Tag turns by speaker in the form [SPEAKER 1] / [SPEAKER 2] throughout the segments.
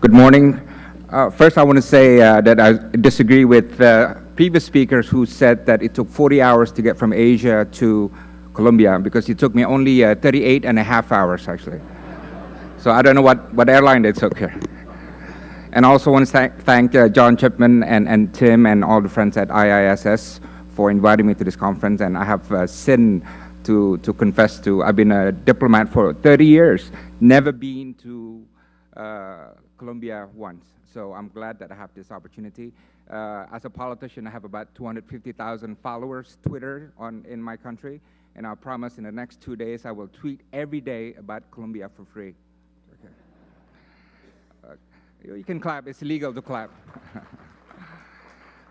[SPEAKER 1] Good morning. First, I want to say that I disagree with previous speakers who said that it took 40 hours to get from Asia to Colombia, because it took me only 38 and a half hours, actually. So I don't know what airline they took here. And I also want to thank John Chipman and Tim and all the friends at IISS for inviting me to this conference. And I have sin to confess to. I've been a diplomat for 30 years, never been to Colombia once. So I'm glad that I have this opportunity. As a politician, I have about 250,000 followers, Twitter, in my country. And I promise in the next 2 days, I will tweet every day about Colombia for free. Okay. You can clap. It's illegal to clap.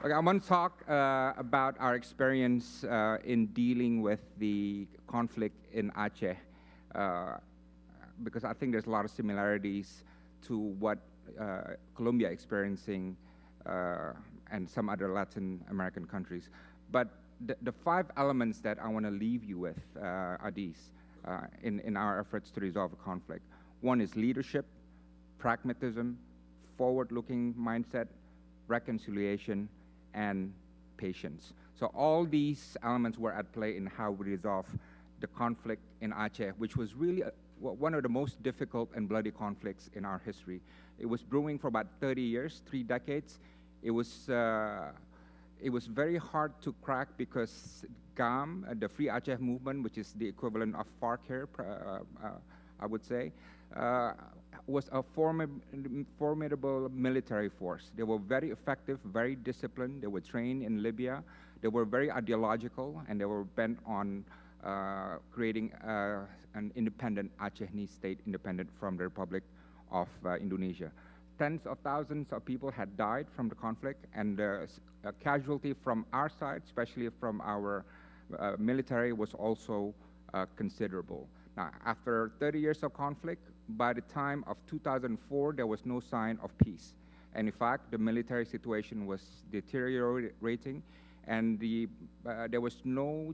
[SPEAKER 1] Okay, I want to talk about our experience in dealing with the conflict in Aceh, because I think there's a lot of similarities to what Colombia experiencing and some other Latin American countries. But the 5 elements that I want to leave you with are these in our efforts to resolve a conflict. One is leadership, pragmatism, forward-looking mindset, reconciliation, and patience. So all these elements were at play in how we resolve the conflict in Aceh, which was really one of the most difficult and bloody conflicts in our history. It was brewing for about 30 years, 3 decades. It was very hard to crack because GAM, the Free Aceh movement, which is the equivalent of FARC here, I would say, was a formidable military force. They were very effective, very disciplined. They were trained in Libya. They were very ideological, and they were bent on creating an independent Aceh state, independent from the Republic of Indonesia. Tens of thousands of people had died from the conflict, and the casualty from our side, especially from our military, was also considerable. Now, after 30 years of conflict, by the time of 2004, there was no sign of peace. And in fact, the military situation was deteriorating, and there was no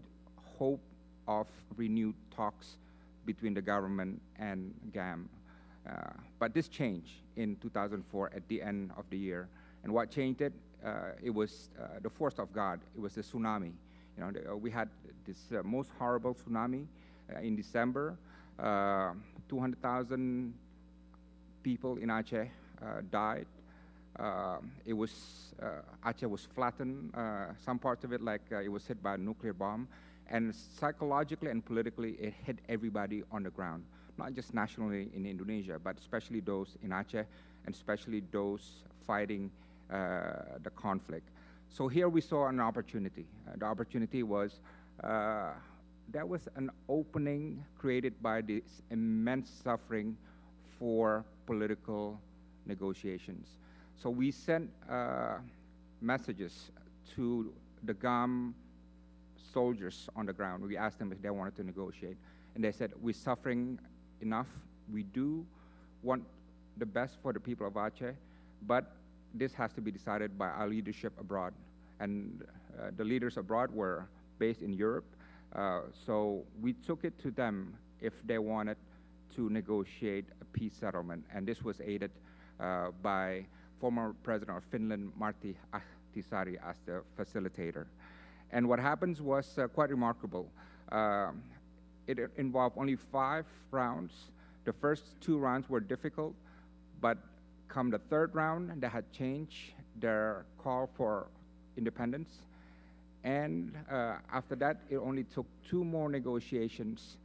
[SPEAKER 1] hope of renewed talks between the government and GAM. But this changed in 2004 at the end of the year. And what changed it? It was the force of God. It was the tsunami. You know, we had this most horrible tsunami in December. 200,000 people in Aceh died. Aceh was flattened. Some parts of it, like it was hit by a nuclear bomb. And psychologically and politically, it hit everybody on the ground, not just nationally in Indonesia, but especially those in Aceh, and especially those fighting the conflict. So here we saw an opportunity. The opportunity was there was an opening created by this immense suffering for political negotiations. So we sent messages to the GAM soldiers on the ground. We asked them if they wanted to negotiate. And they said, we're suffering enough. We do want the best for the people of Aceh, but this has to be decided by our leadership abroad. And the leaders abroad were based in Europe. So we took it to them if they wanted to negotiate a peace settlement. And this was aided by former President of Finland, Martti Ahtisaari, as the facilitator. And what happens was quite remarkable. It involved only 5 rounds. The first 2 rounds were difficult, but come the 3rd round, they had changed their call for independence. And after that, it only took 2 more negotiations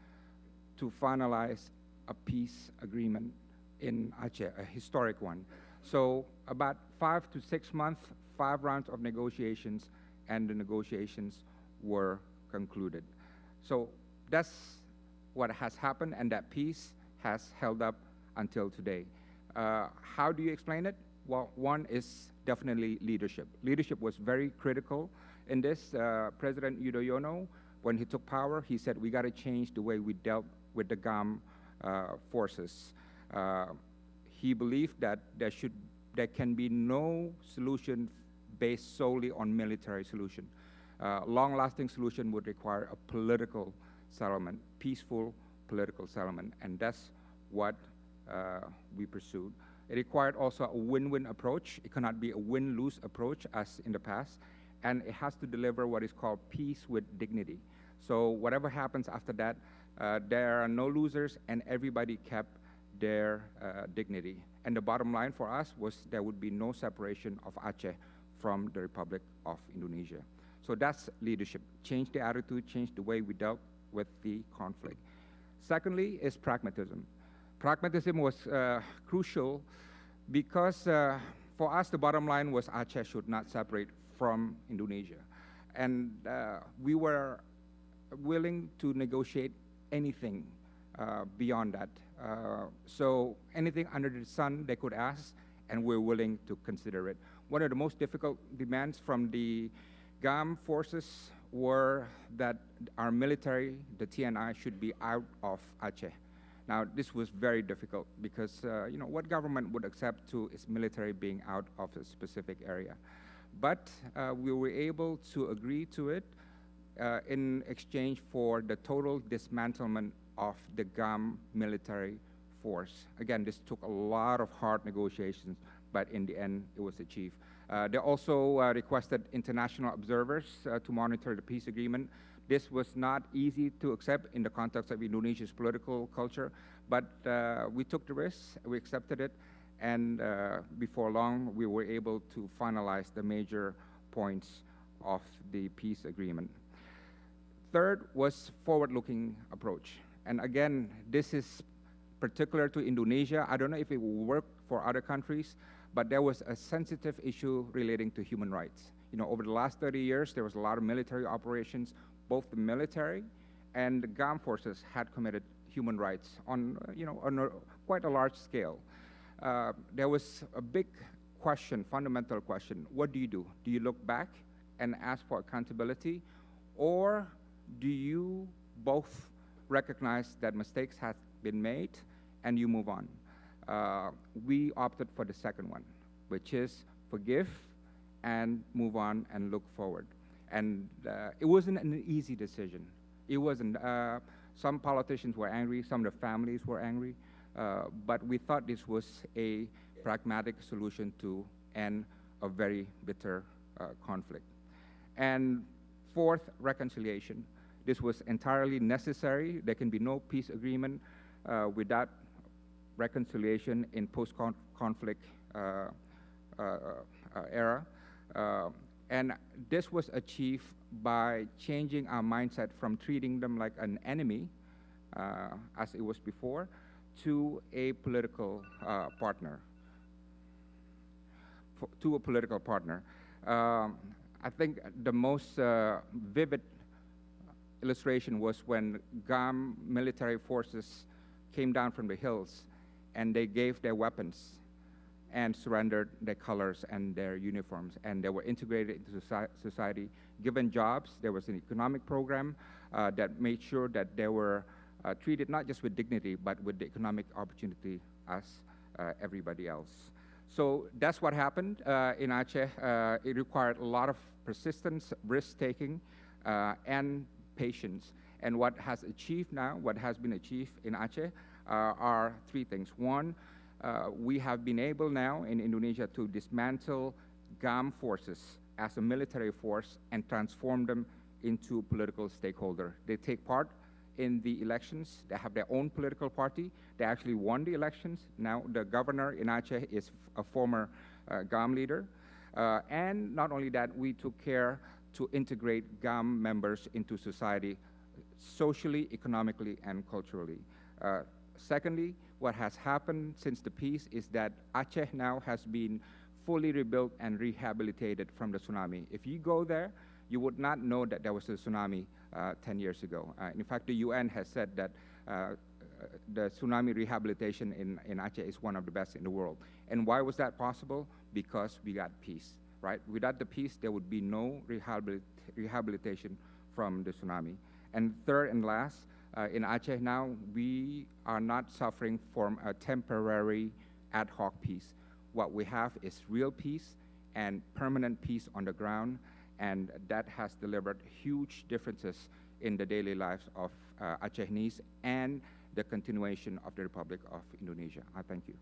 [SPEAKER 1] to finalize a peace agreement in Aceh, a historic one. So about 5 to 6 months, 5 rounds of negotiations, and the negotiations were concluded. So that's what has happened, and that peace has held up until today. How do you explain it? Well, one is definitely leadership. Leadership was very critical in this. President Yudhoyono, when he took power, he said, we got to change the way we dealt with the GAM forces. He believed that there can be no solution based solely on military solution. Long-lasting solution would require a political settlement, peaceful political settlement, and that's what we pursued. It required also a win-win approach. It cannot be a win-lose approach as in the past. And it has to deliver what is called peace with dignity. So whatever happens after that, there are no losers and everybody kept their dignity. And the bottom line for us was there would be no separation of Aceh from the Republic of Indonesia. So that's leadership. Change the attitude, change the way we dealt with the conflict. Secondly is pragmatism. Pragmatism was crucial because for us the bottom line was Aceh should not separate from Indonesia. And we were willing to negotiate anything beyond that. So anything under the sun they could ask, and we're willing to consider it. One of the most difficult demands from the GAM forces were that our military, the TNI, should be out of Aceh. Now, this was very difficult because, what government would accept to its military being out of a specific area? But we were able to agree to it in exchange for the total dismantlement of the GAM military force. Again, this took a lot of hard negotiations, but in the end, it was achieved. They also requested international observers to monitor the peace agreement. This was not easy to accept in the context of Indonesia's political culture, but we took the risk, we accepted it, and before long, we were able to finalize the major points of the peace agreement. Third was forward-looking approach. And again, this is particular to Indonesia. I don't know if it will work for other countries, but there was a sensitive issue relating to human rights. Over the last 30 years, there was a lot of military operations. Both the military and the GAM forces had committed human rights on, on quite a large scale. There was a big question, fundamental question. What do you do? Do you look back and ask for accountability, or do you both recognize that mistakes have been made and you move on? We opted for the second one, which is forgive and move on and look forward. And it wasn't an easy decision. It wasn't. Some politicians were angry, some of the families were angry, but we thought this was a pragmatic solution to end a very bitter conflict. And fourth, reconciliation. This was entirely necessary. There can be no peace agreement without reconciliation in post-conflict era. And this was achieved by changing our mindset from treating them like an enemy, as it was before, to a political partner. I think the most vivid illustration was when GAM military forces came down from the hills and they gave their weapons and surrendered their colors and their uniforms, and they were integrated into society, given jobs. There was an economic program that made sure that they were treated not just with dignity, but with the economic opportunity as everybody else. So that's what happened in Aceh. It required a lot of persistence, risk-taking, and patience. And what has been achieved in Aceh are three things. One, we have been able now in Indonesia to dismantle GAM forces as a military force and transform them into political stakeholder. They take part in the elections. They have their own political party. They actually won the elections. Now the governor in Aceh is a former GAM leader. And not only that, we took care to integrate GAM members into society socially, economically, and culturally. Secondly, what has happened since the peace is that Aceh now has been fully rebuilt and rehabilitated from the tsunami. If you go there, you would not know that there was a tsunami 10 years ago. In fact, the UN has said that the tsunami rehabilitation in Aceh is one of the best in the world. And why was that possible? Because we got peace, right? Without the peace, there would be no rehabilitation from the tsunami. And third and last, in Aceh now, we are not suffering from a temporary ad hoc peace. What we have is real peace and permanent peace on the ground, and that has delivered huge differences in the daily lives of Acehnese and the continuation of the Republic of Indonesia. I thank you.